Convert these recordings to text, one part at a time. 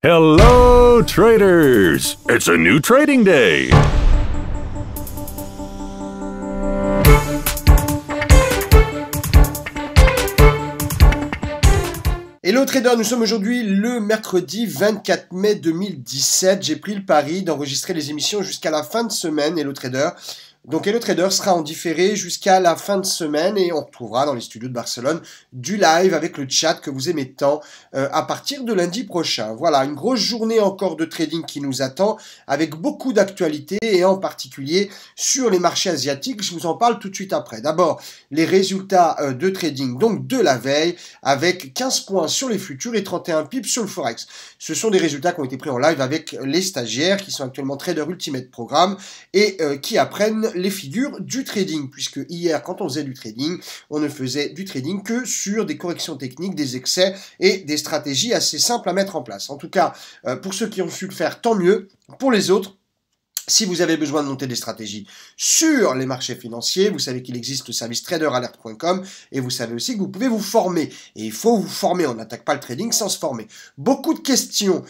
Hello, traders! It's a new trading day! Hello traders, nous sommes aujourd'hui le mercredi 24 mai 2017. J'ai pris le pari d'enregistrer les émissions jusqu'à la fin de semaine, Hello Trader. Donc Hello Trader sera en différé jusqu'à la fin de semaine et on retrouvera dans les studios de Barcelone du live avec le chat que vous aimez tant à partir de lundi prochain. Voilà, une grosse journée encore de trading qui nous attend avec beaucoup d'actualités et en particulier sur les marchés asiatiques. Je vous en parle tout de suite après. D'abord, les résultats de trading donc de la veille avec 15 points sur les futurs et 31 pips sur le Forex. Ce sont des résultats qui ont été pris en live avec les stagiaires qui sont actuellement traders Ultimate Programme et qui apprennent les figures du trading, puisque hier, quand on faisait du trading, on ne faisait du trading que sur des corrections techniques, des excès et des stratégies assez simples à mettre en place. En tout cas, pour ceux qui ont su le faire, tant mieux. Pour les autres, si vous avez besoin de monter des stratégies sur les marchés financiers, vous savez qu'il existe le service traderalert.com et vous savez aussi que vous pouvez vous former. Et il faut vous former, on n'attaque pas le trading sans se former. Beaucoup de questions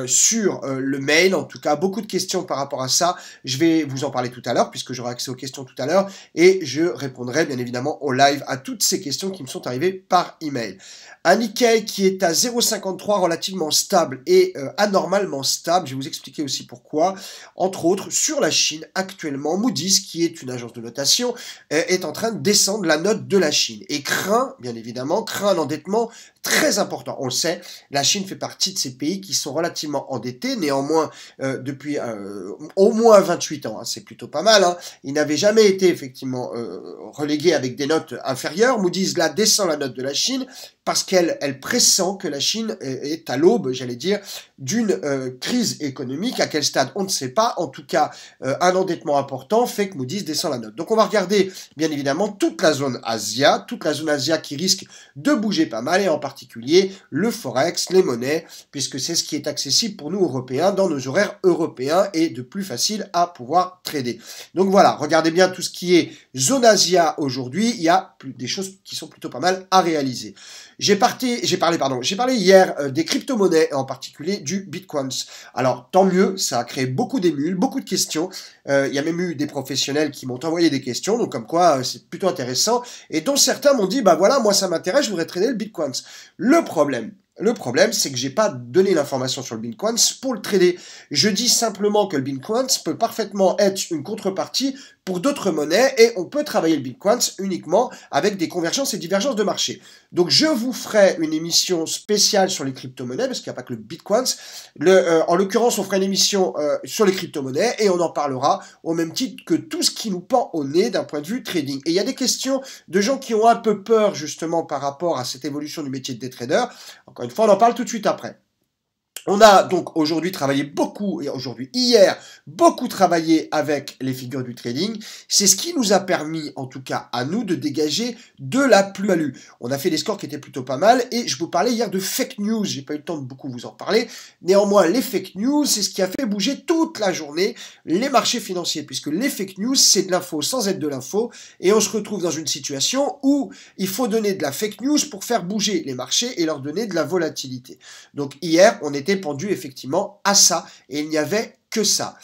sur le mail, en tout cas beaucoup de questions par rapport à ça. Je vais vous en parler tout à l'heure puisque j'aurai accès aux questions tout à l'heure et je répondrai bien évidemment au live à toutes ces questions qui me sont arrivées par email. Un Nikkei qui est à 0,53 relativement stable et anormalement stable, je vais vous expliquer aussi pourquoi. Entre autres, sur la Chine, actuellement, Moody's, qui est une agence de notation, est en train de descendre la note de la Chine et craint, bien évidemment, un endettement très important. On le sait, la Chine fait partie de ces pays qui sont relativement endettés, néanmoins, depuis au moins 28 ans, hein, c'est plutôt pas mal, hein. Ils n'avaient jamais été effectivement relégués avec des notes inférieures. Moody's là descend la note de la Chine parce qu'elle pressent que la Chine est à l'aube, j'allais dire, d'une crise économique. À quel stade, on ne sait pas. En tout cas, un endettement important fait que Moody's descend la note. Donc on va regarder, bien évidemment, toute la zone Asia qui risque de bouger pas mal, et en particulier le Forex, les monnaies, puisque c'est ce qui est accessible pour nous Européens dans nos horaires européens et de plus facile à pouvoir trader. Donc voilà, regardez bien tout ce qui est zone Asia aujourd'hui, il y a des choses qui sont plutôt pas mal à réaliser. J'ai parlé hier des crypto-monnaies, en particulier du Bitcoin. Alors, tant mieux, ça a créé beaucoup d'émules, beaucoup de questions. Il y a même eu des professionnels qui m'ont envoyé des questions, donc comme quoi c'est plutôt intéressant, et dont certains m'ont dit, bah voilà, moi ça m'intéresse, je voudrais trader le Bitcoin. Le problème, c'est que j'ai pas donné l'information sur le Bitcoin pour le trader. Je dis simplement que le Bitcoin peut parfaitement être une contrepartie pour d'autres monnaies et on peut travailler le Bitcoin uniquement avec des convergences et divergences de marché. Donc je vous ferai une émission spéciale sur les crypto-monnaies parce qu'il n'y a pas que le Bitcoin. En l'occurrence, on fera une émission sur les crypto-monnaies et on en parlera au même titre que tout ce qui nous pend au nez d'un point de vue trading. Et il y a des questions de gens qui ont un peu peur justement par rapport à cette évolution du métier de day trader. Encore une fois, on en parle tout de suite après. On a donc aujourd'hui travaillé beaucoup, et hier, beaucoup travaillé avec les figures du trading. C'est ce qui nous a permis, en tout cas à nous, de dégager de la plus-value. On a fait des scores qui étaient plutôt pas mal, et je vous parlais hier de fake news. J'ai pas eu le temps de beaucoup vous en parler. Néanmoins, les fake news, c'est ce qui a fait bouger toute la journée les marchés financiers, puisque les fake news, c'est de l'info sans être de l'info, et on se retrouve dans une situation où il faut donner de la fake news pour faire bouger les marchés et leur donner de la volatilité. Donc hier, on était pendu effectivement à ça et il n'y avait que ça.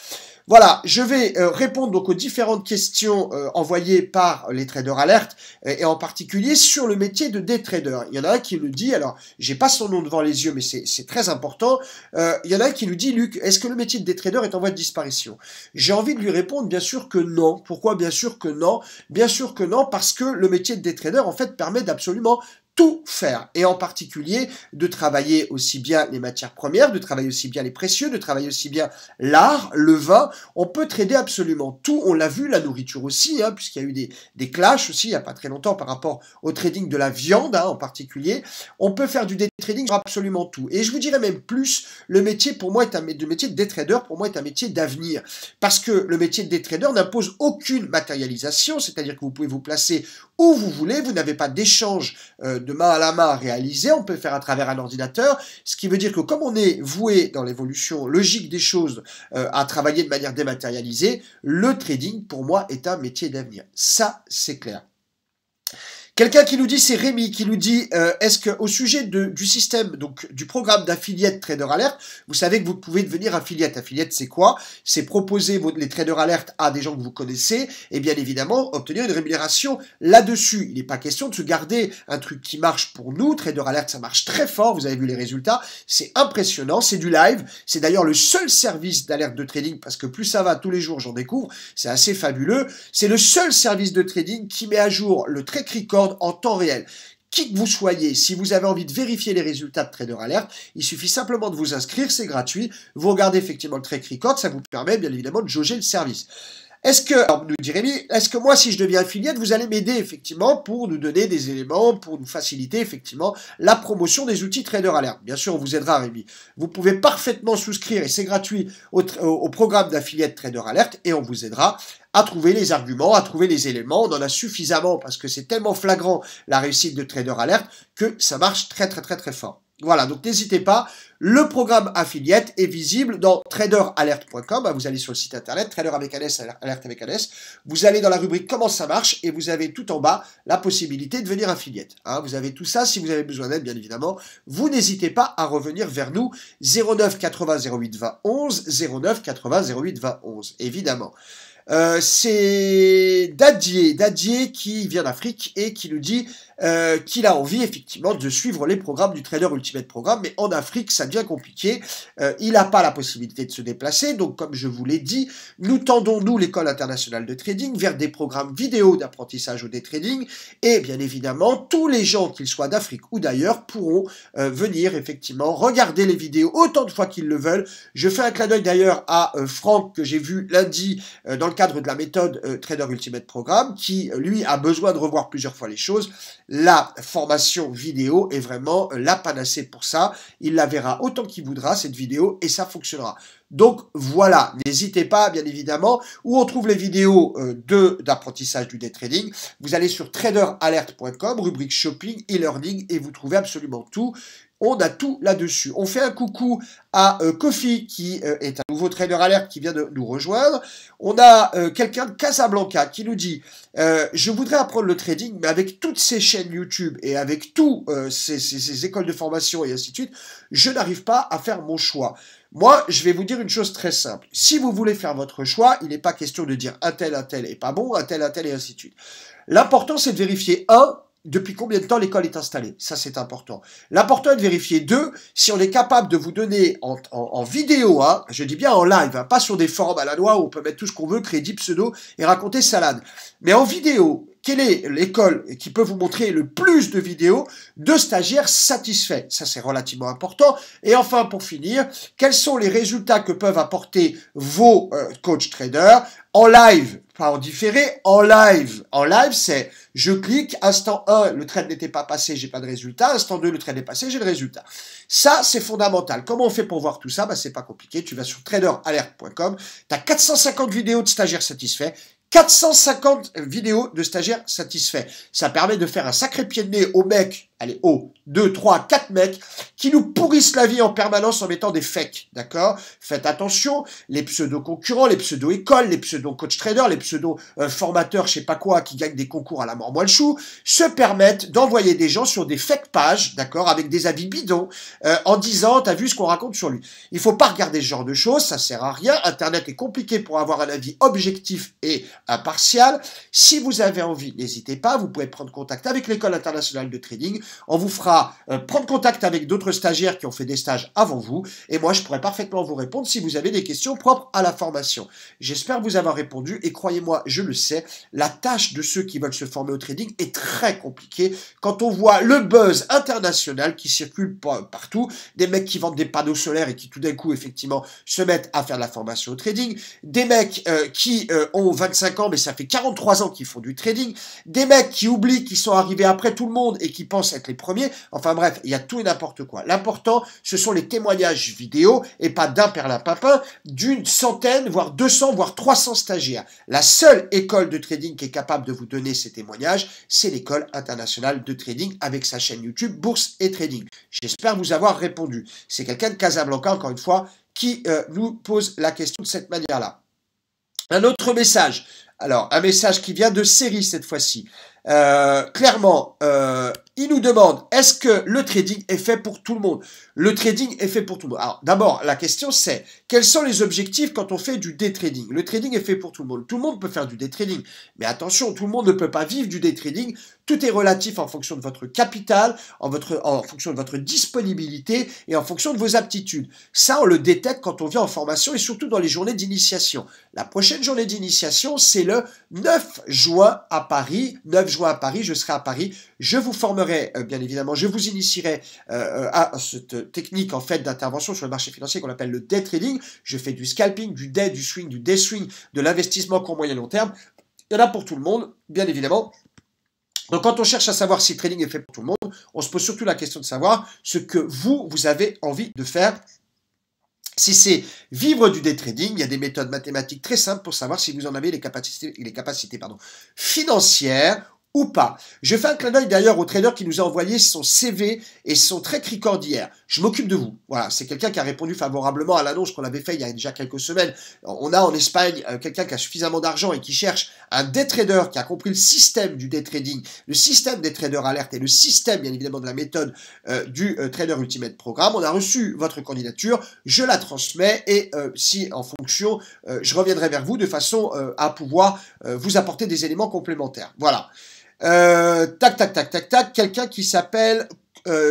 Voilà, je vais répondre donc aux différentes questions envoyées par les traders alert et en particulier sur le métier de day trader. Il y en a un qui nous dit, alors j'ai pas son nom devant les yeux mais c'est très important, il y en a un qui nous dit, Luc, est-ce que le métier de day trader est en voie de disparition? J'ai envie de lui répondre bien sûr que non. Pourquoi bien sûr que non? Bien sûr que non parce que le métier de day trader en fait permet d'absolument tout faire, et en particulier de travailler aussi bien les matières premières, de travailler aussi bien les précieux, de travailler aussi bien l'art, le vin. On peut trader absolument tout, on l'a vu, la nourriture aussi, hein, puisqu'il y a eu des clashs aussi, il n'y a pas très longtemps par rapport au trading de la viande, hein, en particulier. On peut faire du day trading sur absolument tout, et je vous dirais même plus, le métier pour moi le métier de day trader pour moi est un métier d'avenir, parce que le métier de day trader n'impose aucune matérialisation, c'est-à-dire que vous pouvez vous placer où vous voulez, vous n'avez pas d'échange de main à la main à réaliser, on peut le faire à travers un ordinateur, ce qui veut dire que comme on est voué dans l'évolution logique des choses à travailler de manière dématérialisée, le trading pour moi est un métier d'avenir. Ça, c'est clair. Quelqu'un qui nous dit, c'est Rémi, qui nous dit, est-ce que au sujet du système, donc du programme d'affiliate Trader Alert, vous savez que vous pouvez devenir affiliate. Affiliate, c'est quoi? C'est proposer les Trader Alert à des gens que vous connaissez et bien évidemment obtenir une rémunération là-dessus. Il n'est pas question de se garder un truc qui marche pour nous. Trader Alert, ça marche très fort. Vous avez vu les résultats. C'est impressionnant. C'est du live. C'est d'ailleurs le seul service d'alerte de trading parce que plus ça va, tous les jours, j'en découvre. C'est assez fabuleux. C'est le seul service de trading qui met à jour le track record en temps réel. Qui que vous soyez, si vous avez envie de vérifier les résultats de Trader Alert, il suffit simplement de vous inscrire, c'est gratuit. Vous regardez effectivement le track record, ça vous permet bien évidemment de jauger le service. Est-ce que, alors nous dit Rémi, est-ce que moi, si je deviens affiliate, vous allez m'aider effectivement pour nous donner des éléments, pour nous faciliter effectivement la promotion des outils Trader Alert? Bien sûr, on vous aidera, Rémi. Vous pouvez parfaitement souscrire, et c'est gratuit, au programme d'affiliate Trader Alert, et on vous aidera à trouver les arguments, à trouver les éléments. On en a suffisamment parce que c'est tellement flagrant la réussite de Trader Alert que ça marche très fort. Voilà, donc n'hésitez pas, le programme affiliate est visible dans traderalert.com, vous allez sur le site internet, trader avec un S, alerte avec un S, vous allez dans la rubrique comment ça marche et vous avez tout en bas la possibilité de devenir affiliate. Vous avez tout ça, si vous avez besoin d'aide bien évidemment, vous n'hésitez pas à revenir vers nous, 09 80 08 20 11, 09 80 08 20 11, évidemment. C'est Dadier qui vient d'Afrique et qui nous dit qu'il a envie effectivement de suivre les programmes du Trader Ultimate Programme, mais en Afrique ça devient compliqué, il n'a pas la possibilité de se déplacer, donc comme je vous l'ai dit, nous tendons nous l'école internationale de trading vers des programmes vidéo d'apprentissage au day trading, et bien évidemment tous les gens, qu'ils soient d'Afrique ou d'ailleurs, pourront venir effectivement regarder les vidéos autant de fois qu'ils le veulent. Je fais un clin d'œil d'ailleurs à Franck que j'ai vu lundi dans le cadre de la méthode Trader Ultimate Programme, qui lui a besoin de revoir plusieurs fois les choses. La formation vidéo est vraiment la panacée pour ça. Il la verra autant qu'il voudra, cette vidéo, et ça fonctionnera. Donc voilà, n'hésitez pas, bien évidemment, où on trouve les vidéos d'apprentissage du day trading. Vous allez sur traderalert.com, rubrique shopping, e-learning, et vous trouvez absolument tout. On a tout là-dessus. On fait un coucou à Kofi, qui est un nouveau Trader Alert qui vient de nous rejoindre. On a quelqu'un de Casablanca qui nous dit je voudrais apprendre le trading, mais avec toutes ces chaînes YouTube et avec toutes ces écoles de formation et ainsi de suite, je n'arrive pas à faire mon choix. Moi, je vais vous dire une chose très simple. Si vous voulez faire votre choix, il n'est pas question de dire un tel est pas bon, un tel et ainsi de suite. L'important, c'est de vérifier, depuis combien de temps l'école est installée. Ça, c'est important. L'important est de vérifier, 2, si on est capable de vous donner en vidéo, je dis bien en live, pas sur des forums à la noix où on peut mettre tout ce qu'on veut, crédit, pseudo et raconter salade. Mais en vidéo, quelle est l'école qui peut vous montrer le plus de vidéos de stagiaires satisfaits? Ça, c'est relativement important. Et enfin, pour finir, quels sont les résultats que peuvent apporter vos coach traders en live, pas en différé, en live. En live, c'est je clique, instant 1, le trade n'était pas passé, j'ai pas de résultat, instant 2, le trade est passé, j'ai le résultat. Ça, c'est fondamental. Comment on fait pour voir tout ça? C'est pas compliqué, tu vas sur traderalert.com, tu as 450 vidéos de stagiaires satisfaits, 450 vidéos de stagiaires satisfaits. Ça permet de faire un sacré pied de nez aux mecs, allez, 2, 3, 4 mecs, qui nous pourrissent la vie en permanence en mettant des fakes, d'accord? Faites attention, les pseudo-concurrents, les pseudo-écoles, les pseudo-coach-traders, les pseudo-formateurs, je sais pas quoi, qui gagnent des concours à la mort moelle chou, se permettent d'envoyer des gens sur des fake pages, d'accord, avec des avis bidons, en disant, t'as vu ce qu'on raconte sur lui. Il faut pas regarder ce genre de choses, ça sert à rien, Internet est compliqué pour avoir un avis objectif et impartial. Si vous avez envie, n'hésitez pas, vous pouvez prendre contact avec l'école internationale de trading, on vous fera prendre contact avec d'autres stagiaires qui ont fait des stages avant vous, et moi je pourrais parfaitement vous répondre si vous avez des questions propres à la formation. J'espère vous avoir répondu, et croyez-moi, je le sais, la tâche de ceux qui veulent se former au trading est très compliquée quand on voit le buzz international qui circule partout, des mecs qui vendent des panneaux solaires et qui tout d'un coup effectivement se mettent à faire de la formation au trading, des mecs qui ont 25 ans mais ça fait 43 ans qu'ils font du trading, des mecs qui oublient qu'ils sont arrivés après tout le monde et qui pensent être les premiers, enfin bref, il y a tout et n'importe quoi. L'important, ce sont les témoignages vidéo et pas d'un perlimpinpin, d'une centaine, voire 200, voire 300 stagiaires. La seule école de trading qui est capable de vous donner ces témoignages, c'est l'école internationale de trading avec sa chaîne YouTube Bourse et Trading. J'espère vous avoir répondu. C'est quelqu'un de Casablanca, encore une fois, qui nous pose la question de cette manière-là. Un autre message. Alors, un message qui vient de Série cette fois-ci. Clairement, il nous demande, est-ce que le trading est fait pour tout le monde? Le trading est fait pour tout le monde. Alors, d'abord, la question c'est, quels sont les objectifs quand on fait du day trading? Le trading est fait pour tout le monde. Tout le monde peut faire du day trading. Mais attention, tout le monde ne peut pas vivre du day trading. Tout est relatif en fonction de votre capital, en fonction de votre disponibilité et en fonction de vos aptitudes. Ça, on le détecte quand on vient en formation et surtout dans les journées d'initiation. La prochaine journée d'initiation, c'est le 9 juin à Paris. 9 juin à Paris, je serai à Paris. Je vous formerai, bien évidemment, je vous initierai à cette technique en fait d'intervention sur le marché financier qu'on appelle le day trading. Je fais du scalping, du day swing, de l'investissement court, moyen, long terme. Il y en a pour tout le monde, bien évidemment. Donc quand on cherche à savoir si le trading est fait pour tout le monde, on se pose surtout la question de savoir ce que vous avez envie de faire. Si c'est vivre du day trading, il y a des méthodes mathématiques très simples pour savoir si vous en avez les capacités financières ou pas. Je fais un clin d'œil d'ailleurs au trader qui nous a envoyé son CV et son track record d'hier. Je m'occupe de vous. Voilà, c'est quelqu'un qui a répondu favorablement à l'annonce qu'on avait fait il y a déjà quelques semaines. On a en Espagne quelqu'un qui a suffisamment d'argent et qui cherche un day trader qui a compris le système du day trading, le système des traders alert et le système bien évidemment de la méthode du Trader Ultimate Programme. On a reçu votre candidature, je la transmets et si en fonction, je reviendrai vers vous de façon à pouvoir vous apporter des éléments complémentaires. Voilà. Quelqu'un qui s'appelle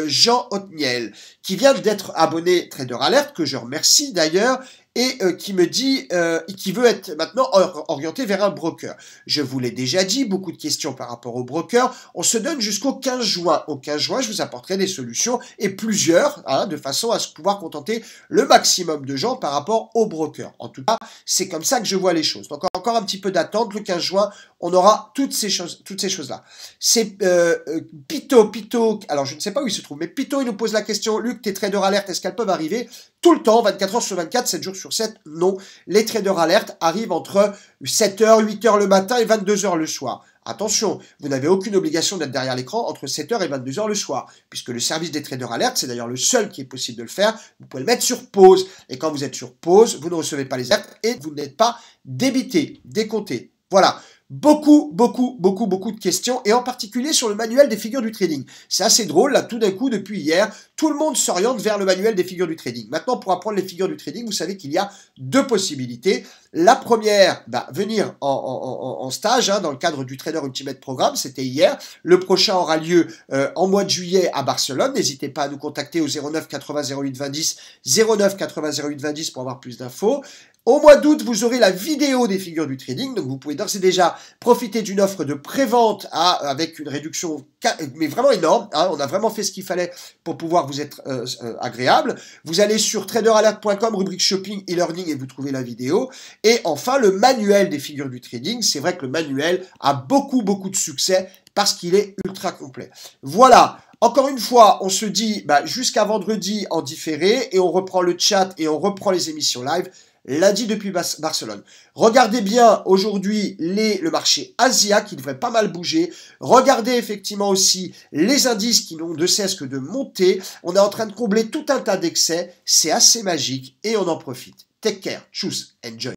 Jean Hotniel, qui vient d'être abonné Trader Alert, que je remercie d'ailleurs, et qui me dit qui veut être maintenant orienté vers un broker. Je vous l'ai déjà dit, beaucoup de questions par rapport au broker. On se donne jusqu'au 15 juin. Au 15 juin, je vous apporterai des solutions, et plusieurs, de façon à pouvoir contenter le maximum de gens par rapport au broker. En tout cas, c'est comme ça que je vois les choses. Donc encore un petit peu d'attente. Le 15 juin, on aura toutes ces choses-là. C'est Pito, alors je ne sais pas où il se trouve, mais Pito, il nous pose la question, Luc, tes traders alert, est-ce qu'elles peuvent arriver tout le temps, 24 heures sur 24, 7 jours sur 7? Non. Les traders alert arrivent entre 7h, 8h le matin et 22h le soir. Attention, vous n'avez aucune obligation d'être derrière l'écran entre 7h et 22h le soir, puisque le service des traders alert, c'est d'ailleurs le seul qui est possible de le faire. Vous pouvez le mettre sur pause, et quand vous êtes sur pause, vous ne recevez pas les alertes et vous n'êtes pas débité, décompté. Voilà. Beaucoup de questions, et en particulier sur le manuel des figures du trading. C'est assez drôle, là, tout d'un coup, depuis hier, tout le monde s'oriente vers le manuel des figures du trading. Maintenant, pour apprendre les figures du trading, vous savez qu'il y a deux possibilités. La première, venir en stage, dans le cadre du Trader Ultimate Programme, c'était hier. Le prochain aura lieu en mois de juillet à Barcelone. N'hésitez pas à nous contacter au 09 80 08 20 10, 09 80 08 20 10 pour avoir plus d'infos. Au mois d'août, vous aurez la vidéo des figures du trading, donc vous pouvez d'ores et déjà profiter d'une offre de pré-vente avec une réduction mais vraiment énorme. On a vraiment fait ce qu'il fallait pour pouvoir vous être agréable. Vous allez sur traderalert.com, rubrique shopping, e-learning et vous trouvez la vidéo. Et enfin, le manuel des figures du trading. C'est vrai que le manuel a beaucoup de succès parce qu'il est ultra complet. Voilà. Encore une fois, on se dit jusqu'à vendredi en différé et on reprend le chat et on reprend les émissions live. Lundi depuis Barcelone. Regardez bien aujourd'hui le marché Asia qui devrait pas mal bouger. Regardez effectivement aussi les indices qui n'ont de cesse que de monter. On est en train de combler tout un tas d'excès. C'est assez magique et on en profite. Take care. Tchuss. Enjoy.